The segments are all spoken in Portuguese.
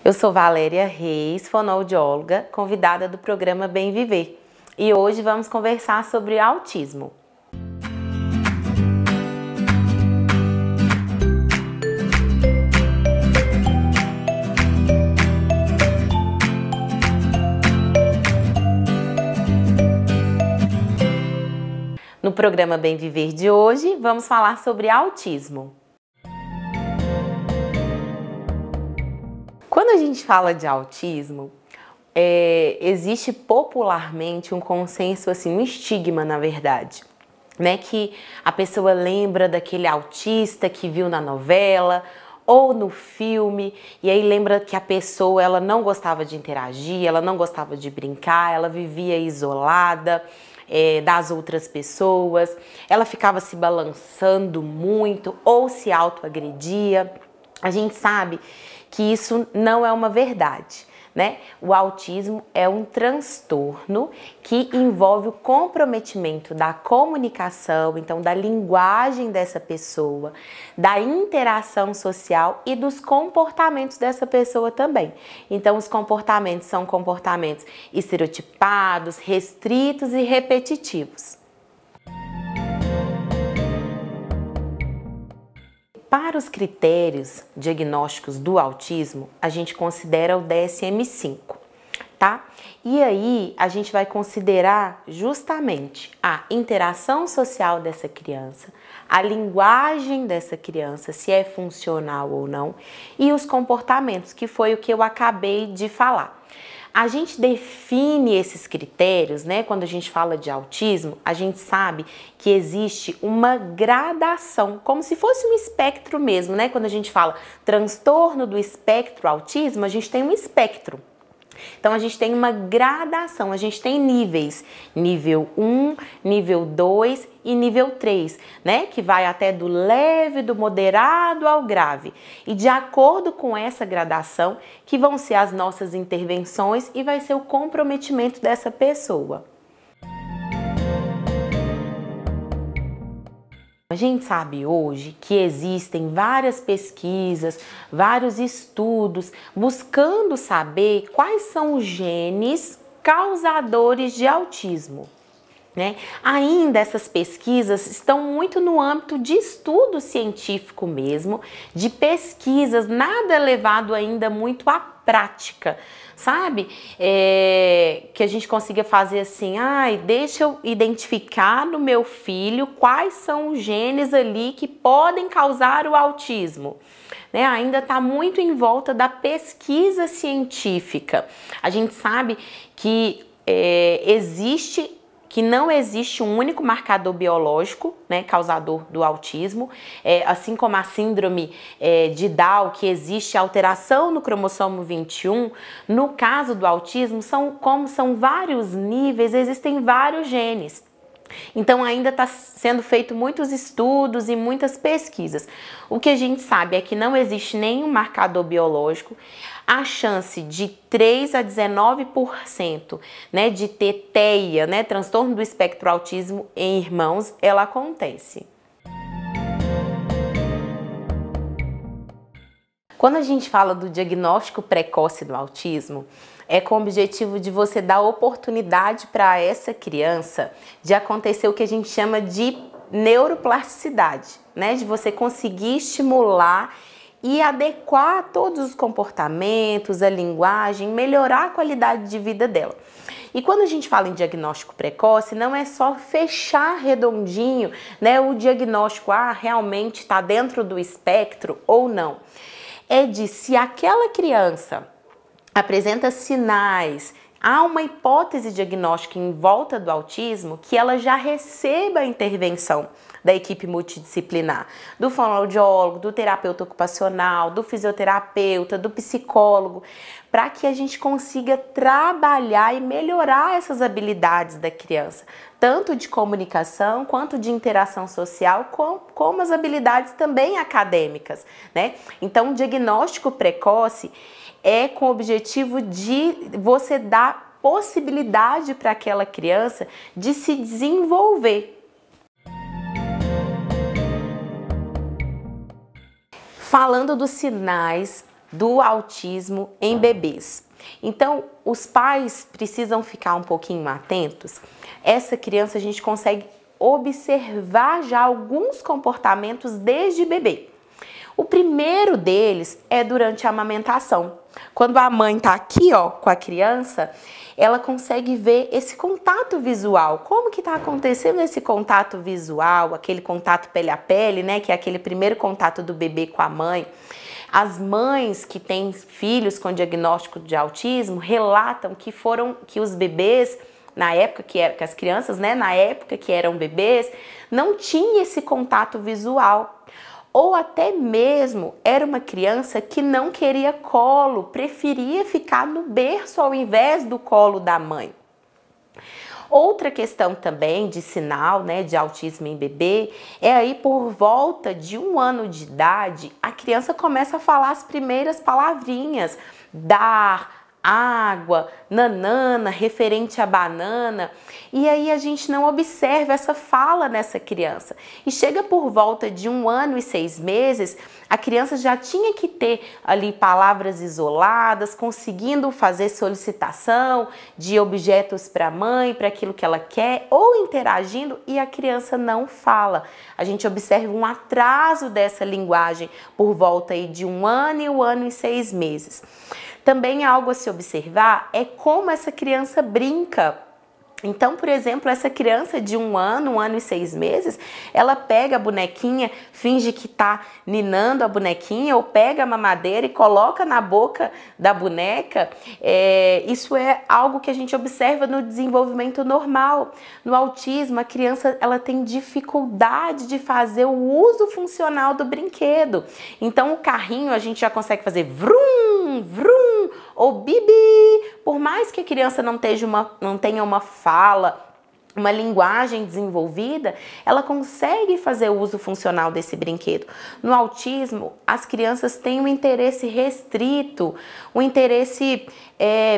Eu sou Valéria Reis, fonoaudióloga, convidada do programa Bem Viver. E hoje vamos conversar sobre autismo. No programa Bem Viver de hoje, vamos falar sobre autismo. Quando a gente fala de autismo, existe popularmente um consenso, um estigma, na verdade, né? Que a pessoa lembra daquele autista que viu na novela ou no filme, e aí lembra que a pessoa ela não gostava de interagir, ela não gostava de brincar, ela vivia isolada das outras pessoas, ela ficava se balançando muito ou se autoagredia. A gente sabe que isso não é uma verdade, né? O autismo é um transtorno que envolve o comprometimento da comunicação, então da linguagem dessa pessoa, da interação social e dos comportamentos dessa pessoa também. Então os comportamentos são comportamentos estereotipados, restritos e repetitivos. Para os critérios diagnósticos do autismo, a gente considera o DSM-5, tá? E aí a gente vai considerar justamente a interação social dessa criança, a linguagem dessa criança, se é funcional ou não, e os comportamentos, que foi o que eu acabei de falar. A gente define esses critérios, né? Quando a gente fala de autismo, a gente sabe que existe uma gradação, como se fosse um espectro mesmo, né? Quando a gente fala transtorno do espectro autismo, a gente tem um espectro. Então a gente tem uma gradação, a gente tem níveis, nível 1, nível 2 e nível 3, né? Que vai até do leve, do moderado ao grave. E de acordo com essa gradação, que vão ser as nossas intervenções e vai ser o comprometimento dessa pessoa. A gente sabe hoje que existem várias pesquisas, vários estudos buscando saber quais são os genes causadores de autismo, né? Ainda essas pesquisas estão muito no âmbito de estudo científico mesmo, de pesquisas, nada levado ainda muito à prática, sabe? Que a gente consiga fazer assim, deixa eu identificar no meu filho quais são os genes ali que podem causar o autismo. Né? Ainda está muito em volta da pesquisa científica. A gente sabe que não existe um único marcador biológico, né, causador do autismo, assim como a síndrome de Down, que existe alteração no cromossomo 21, no caso do autismo, como são vários níveis, existem vários genes. Então ainda está sendo feito muitos estudos e muitas pesquisas. O que a gente sabe é que não existe nenhum marcador biológico. A chance de 3 a 19%, né, de ter TEA, né, transtorno do espectro autismo em irmãos, ela acontece. Quando a gente fala do diagnóstico precoce do autismo, é com o objetivo de você dar oportunidade para essa criança de acontecer o que a gente chama de neuroplasticidade, né? De você conseguir estimular e adequar todos os comportamentos, a linguagem, melhorar a qualidade de vida dela. E quando a gente fala em diagnóstico precoce, não é só fechar redondinho, né, o diagnóstico, realmente está dentro do espectro ou não. É de se aquela criança apresenta sinais, há uma hipótese diagnóstica em volta do autismo, que ela já receba a intervenção da equipe multidisciplinar, do fonoaudiólogo, do terapeuta ocupacional, do fisioterapeuta, do psicólogo, para que a gente consiga trabalhar e melhorar essas habilidades da criança, tanto de comunicação quanto de interação social, como as habilidades também acadêmicas, né? Então, o diagnóstico precoce é com o objetivo de você dar possibilidade para aquela criança de se desenvolver. Falando dos sinais do autismo em bebês. Então, os pais precisam ficar um pouquinho atentos. Essa criança a gente consegue observar já alguns comportamentos desde bebê. O primeiro deles é durante a amamentação. Quando a mãe tá aqui, ó, com a criança, ela consegue ver esse contato visual. Como que tá acontecendo esse contato visual, aquele contato pele a pele, né, que é aquele primeiro contato do bebê com a mãe. As mães que têm filhos com diagnóstico de autismo relatam que os bebês, na época que as crianças, né, na época que eram bebês, não tinha esse contato visual. Ou até mesmo era uma criança que não queria colo, preferia ficar no berço ao invés do colo da mãe. Outra questão também de sinal, né, de autismo em bebê é aí por volta de 1 ano de idade, a criança começa a falar as primeiras palavrinhas, dar, água, nanana, referente à banana, e aí a gente não observa essa fala nessa criança. E chega por volta de 1 ano e 6 meses, a criança já tinha que ter ali palavras isoladas, conseguindo fazer solicitação de objetos para a mãe, para aquilo que ela quer, ou interagindo, e a criança não fala. A gente observa um atraso dessa linguagem por volta aí de 1 ano e 1 ano e 6 meses. Também algo a se observar é como essa criança brinca. Então, por exemplo, essa criança de 1 ano e 6 meses, ela pega a bonequinha, finge que tá ninando a bonequinha, ou pega a mamadeira e coloca na boca da boneca. Isso é algo que a gente observa no desenvolvimento normal. No autismo, a criança ela tem dificuldade de fazer o uso funcional do brinquedo. Então, o carrinho a gente já consegue fazer vrum, vrum, ou bibi. Por mais que a criança não tenha uma fala, uma linguagem desenvolvida, ela consegue fazer o uso funcional desse brinquedo. No autismo, as crianças têm um interesse restrito, um interesse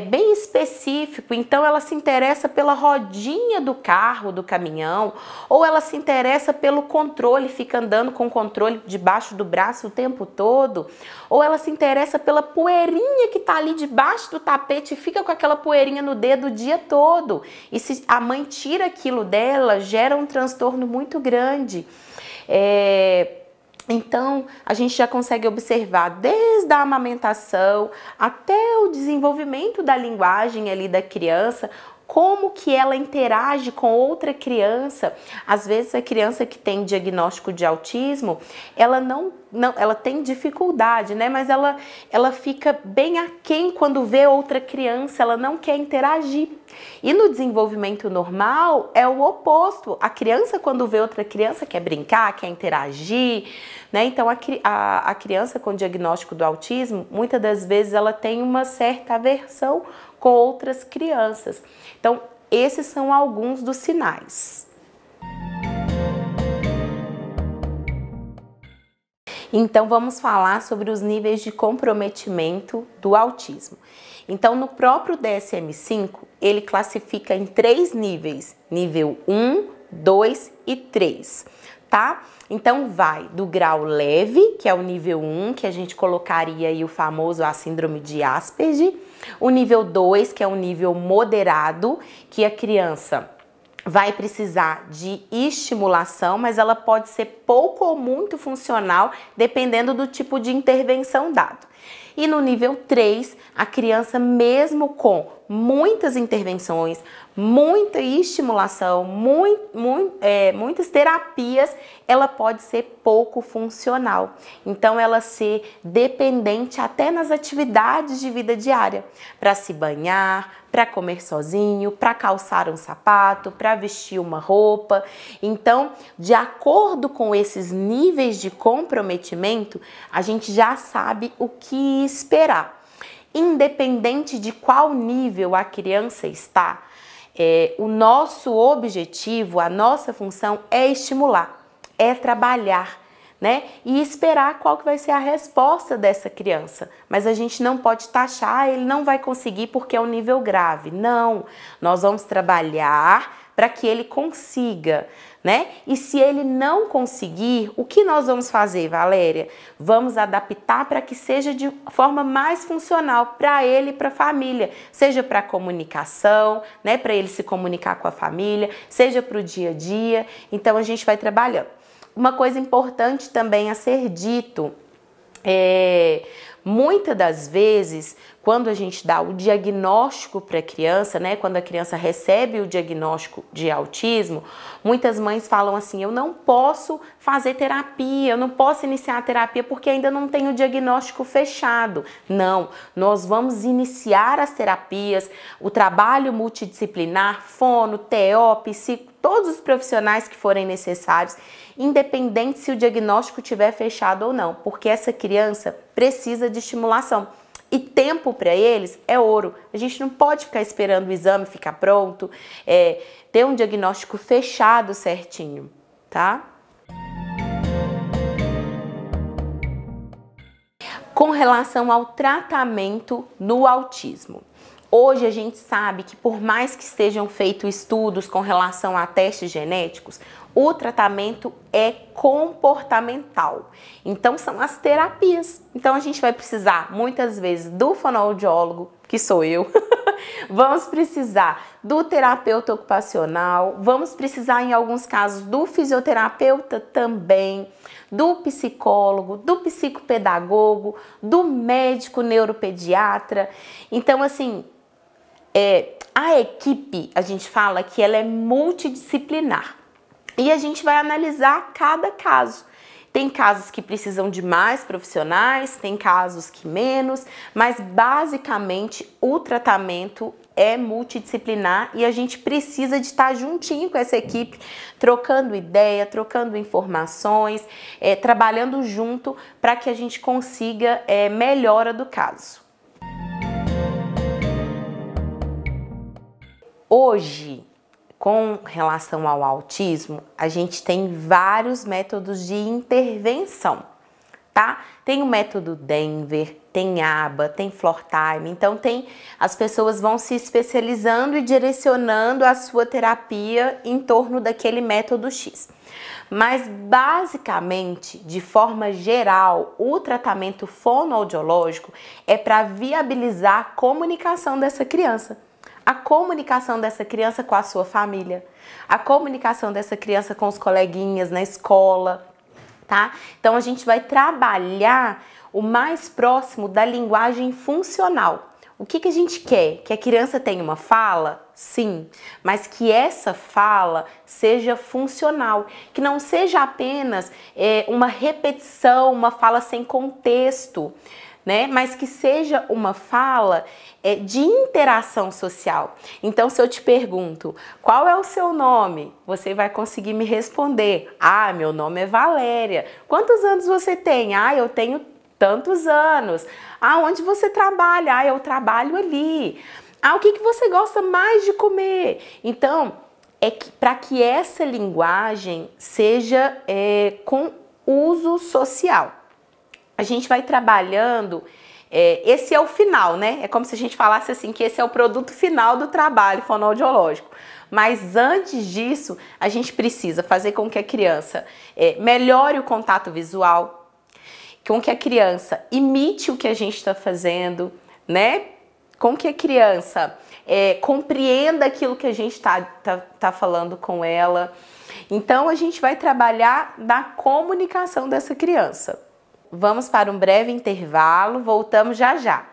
bem específico. Então, ela se interessa pela rodinha do carro, do caminhão, ou ela se interessa pelo controle, fica andando com o controle debaixo do braço o tempo todo, ou ela se interessa pela poeirinha que está ali debaixo do tapete e fica com aquela poeirinha no dedo o dia todo. E se a mãe tira aquilo dela, gera um transtorno muito grande. Então, a gente já consegue observar desde a amamentação até o desenvolvimento da linguagem ali da criança, como que ela interage com outra criança. Às vezes a criança que tem diagnóstico de autismo, ela ela tem dificuldade, né? Mas ela fica bem aquém quando vê outra criança, ela não quer interagir. E no desenvolvimento normal é o oposto. A criança, quando vê outra criança, quer brincar, quer interagir, né? Então a criança com diagnóstico do autismo, muitas das vezes ela tem uma certa aversão com outras crianças. Então, esses são alguns dos sinais. Então, vamos falar sobre os níveis de comprometimento do autismo. Então, no próprio DSM-5, ele classifica em 3 níveis: nível 1, 2 e 3, tá? Então, vai do grau leve, que é o nível 1, que a gente colocaria aí o famoso a síndrome de Asperger. O nível 2, que é o nível moderado, que a criança vai precisar de estimulação, mas ela pode ser pouco ou muito funcional, dependendo do tipo de intervenção dado. E no nível 3, a criança, mesmo com muitas intervenções, muita estimulação, muitas terapias, ela pode ser pouco funcional. Então, ela ser dependente até nas atividades de vida diária, para se banhar, para comer sozinho, para calçar um sapato, para vestir uma roupa. Então, de acordo com esses níveis de comprometimento, a gente já sabe o que esperar. Independente de qual nível a criança está, o nosso objetivo, a nossa função é estimular, é trabalhar, né? E esperar qual que vai ser a resposta dessa criança. Mas a gente não pode taxar, ele não vai conseguir porque é um nível grave. Não, nós vamos trabalhar para que ele consiga, né? E se ele não conseguir, o que nós vamos fazer, Valéria? Vamos adaptar para que seja de forma mais funcional para ele e para a família, seja para a comunicação, né? Para ele se comunicar com a família, seja para o dia a dia. Então a gente vai trabalhando. Uma coisa importante também a ser dito muitas das vezes, quando a gente dá o diagnóstico para a criança, né, quando a criança recebe o diagnóstico de autismo, muitas mães falam assim: eu não posso fazer terapia, eu não posso iniciar a terapia porque ainda não tenho o diagnóstico fechado. Não, nós vamos iniciar as terapias, o trabalho multidisciplinar, fono, TO, psico, todos os profissionais que forem necessários, independente se o diagnóstico estiver fechado ou não, porque essa criança precisa de estimulação. E tempo para eles é ouro. A gente não pode ficar esperando o exame ficar pronto, ter um diagnóstico fechado certinho, tá? Com relação ao tratamento no autismo. Hoje a gente sabe que por mais que estejam feitos estudos com relação a testes genéticos, o tratamento é comportamental. Então são as terapias. Então a gente vai precisar muitas vezes do fonoaudiólogo, que sou eu, vamos precisar do terapeuta ocupacional, vamos precisar em alguns casos do fisioterapeuta também, do psicólogo, do psicopedagogo, do médico neuropediatra. Então assim, a equipe, a gente fala que ela é multidisciplinar e a gente vai analisar cada caso. Tem casos que precisam de mais profissionais, tem casos que menos, mas basicamente o tratamento é multidisciplinar e a gente precisa de estar juntinho com essa equipe, trocando ideia, trocando informações, trabalhando junto para que a gente consiga melhora do caso. Hoje, com relação ao autismo, a gente tem vários métodos de intervenção, tá? Tem o método Denver, tem ABA, tem Floor Time, então as pessoas vão se especializando e direcionando a sua terapia em torno daquele método X. Mas basicamente, de forma geral, o tratamento fonoaudiológico é para viabilizar a comunicação dessa criança. A comunicação dessa criança com a sua família, a comunicação dessa criança com os coleguinhas na escola, tá? Então a gente vai trabalhar o mais próximo da linguagem funcional. O que a gente quer? Que a criança tenha uma fala? Sim, mas que essa fala seja funcional, que não seja apenas uma repetição, uma fala sem contexto, né? Mas que seja uma fala de interação social. Então, se eu te pergunto, qual é o seu nome? Você vai conseguir me responder. Ah, meu nome é Valéria. Quantos anos você tem? Ah, eu tenho tantos anos. Ah, onde você trabalha? Ah, eu trabalho ali. Ah, o que você gosta mais de comer? Então, para que essa linguagem seja com uso social. A gente vai trabalhando, esse é o final, né? É como se a gente falasse assim, que esse é o produto final do trabalho fonoaudiológico. Mas antes disso, a gente precisa fazer com que a criança melhore o contato visual, com que a criança imite o que a gente está fazendo, né? Com que a criança compreenda aquilo que a gente tá falando com ela. Então, a gente vai trabalhar na comunicação dessa criança. Vamos para um breve intervalo, voltamos já já.